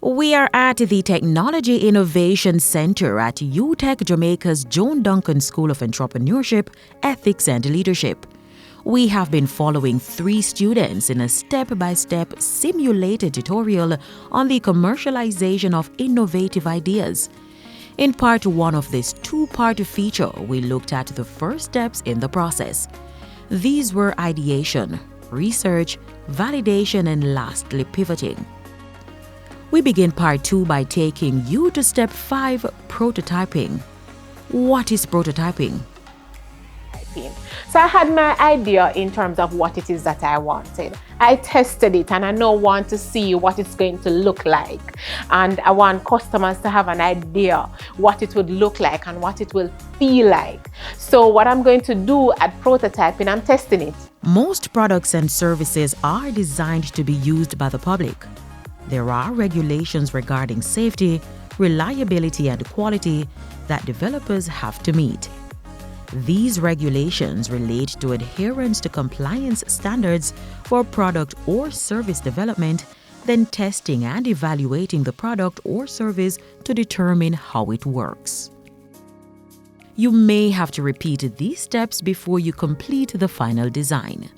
We are at the Technology Innovation Center at UTech Jamaica's Joan Duncan School of Entrepreneurship, Ethics and Leadership. We have been following 3 students in a step-by-step simulated tutorial on the commercialization of innovative ideas. In part 1 of this 2-part feature, we looked at the first steps in the process. These were ideation, research, validation, and lastly pivoting. We begin part 2 by taking you to step 5, prototyping. What is prototyping? So I had my idea in terms of what it is that I wanted. I tested it and I now want to see what it's going to look like. And I want customers to have an idea what it would look like and what it will feel like. So what I'm going to do at prototyping, I'm testing it. Most products and services are designed to be used by the public. There are regulations regarding safety, reliability, and quality that developers have to meet. These regulations relate to adherence to compliance standards for product or service development, then testing and evaluating the product or service to determine how it works. You may have to repeat these steps before you complete the final design.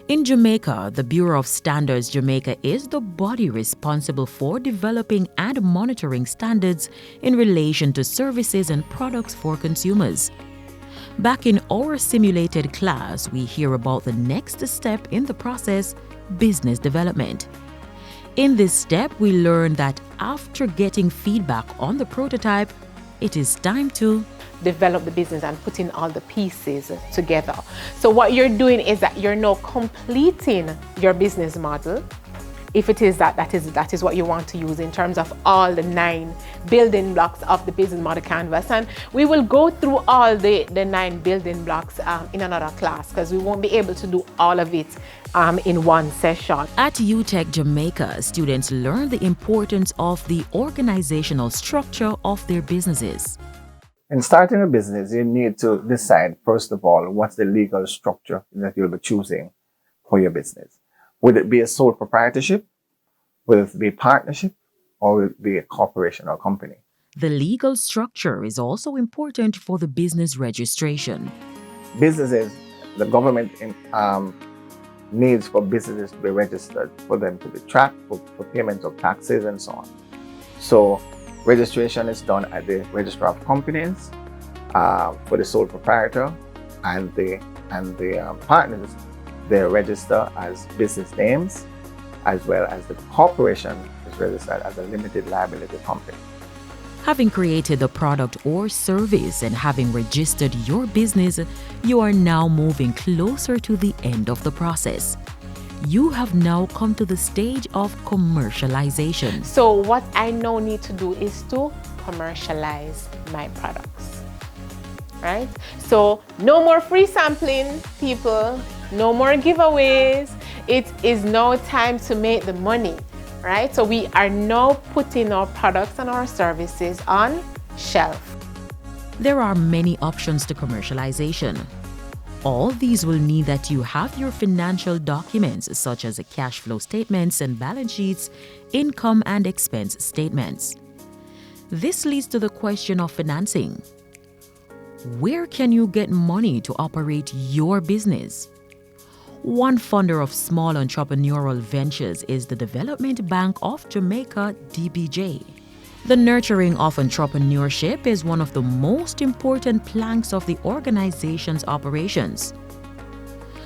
In Jamaica, the Bureau of Standards Jamaica is the body responsible for developing and monitoring standards in relation to services and products for consumers. Back in our simulated class, we hear about the next step in the process, business development. In this step, we learn that after getting feedback on the prototype, it is time to develop the business and putting all the pieces together. So what you're doing is that you're now completing your business model. If it is that is what you want to use in terms of all the 9 building blocks of the business model canvas. And we will go through all the 9 building blocks in another class because we won't be able to do all of it in one session. At UTech Jamaica, students learn the importance of the organizational structure of their businesses. In starting a business, you need to decide, first of all, what's the legal structure that you'll be choosing for your business. Would it be a sole proprietorship? Will it be a partnership? Or will it be a corporation or company? The legal structure is also important for the business registration. Businesses, the government needs for businesses to be registered, for them to be tracked, for payment of taxes and so on. So registration is done at the Registrar of Companies for the sole proprietor, and the partners. They register as business names, as well as the corporation is registered as a limited liability company. Having created the product or service and having registered your business, you are now moving closer to the end of the process. You have now come to the stage of commercialization. So what I now need to do is to commercialize my products, right? So no more free sampling, people, no more giveaways. It is now time to make the money, right? So we are now putting our products and our services on shelf. There are many options to commercialization. All these will need that you have your financial documents such as cash flow statements and balance sheets, income and expense statements. This leads to the question of financing. Where can you get money to operate your business? One funder of small entrepreneurial ventures is the Development Bank of Jamaica, DBJ. The nurturing of entrepreneurship is one of the most important planks of the organization's operations.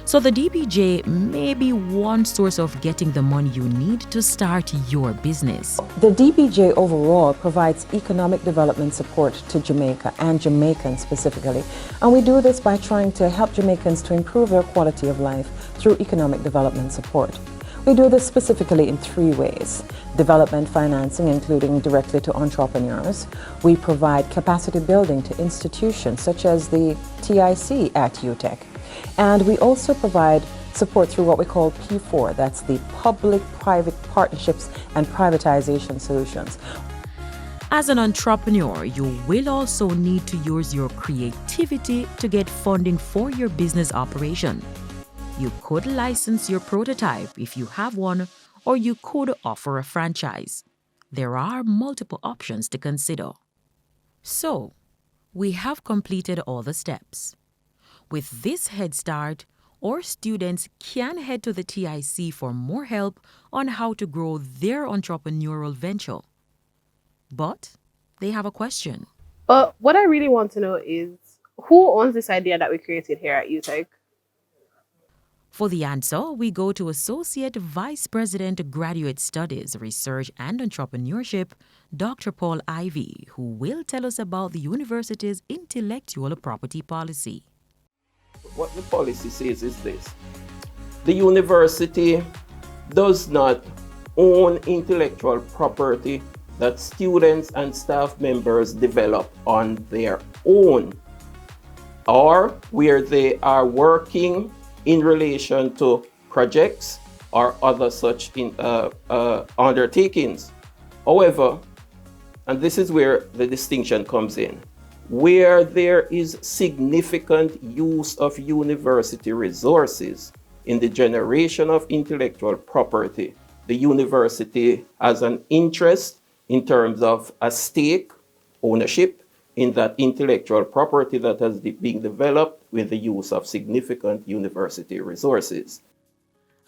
So the DBJ may be one source of getting the money you need to start your business. The DBJ overall provides economic development support to Jamaica and Jamaicans specifically. And we do this by trying to help Jamaicans to improve their quality of life through economic development support. We do this specifically in 3 ways. Development financing, including directly to entrepreneurs. We provide capacity building to institutions such as the TIC at UTech. And we also provide support through what we call P4, that's the Public-Private Partnerships and Privatization Solutions. As an entrepreneur, you will also need to use your creativity to get funding for your business operation. You could license your prototype if you have one, or you could offer a franchise. there are multiple options to consider. So, we have completed all the steps. With this head start, our students can head to the TIC for more help on how to grow their entrepreneurial venture. But they have a question. But what I really want to know is who owns this idea that we created here at UTech? For the answer, we go to Associate Vice President Graduate Studies, Research and Entrepreneurship, Dr. Paul Ivy, who will tell us about the university's intellectual property policy. What the policy says is this: the university does not own intellectual property that students and staff members develop on their own, or where they are working in relation to projects or other such undertakings. However, and this is where the distinction comes in, where there is significant use of university resources in the generation of intellectual property, the university has an interest in terms of a stake, ownership, in that intellectual property that has been developed with the use of significant university resources.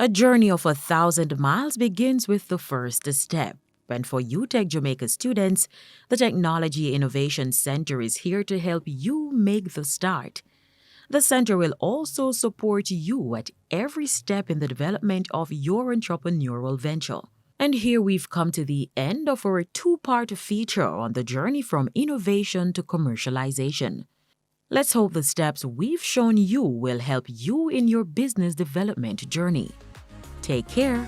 A journey of 1,000 miles begins with the first step. And for UTech Jamaica students, the Technology Innovation Center is here to help you make the start. The center will also support you at every step in the development of your entrepreneurial venture. And here we've come to the end of our two-part feature on the journey from innovation to commercialization. Let's hope the steps we've shown you will help you in your business development journey. Take care.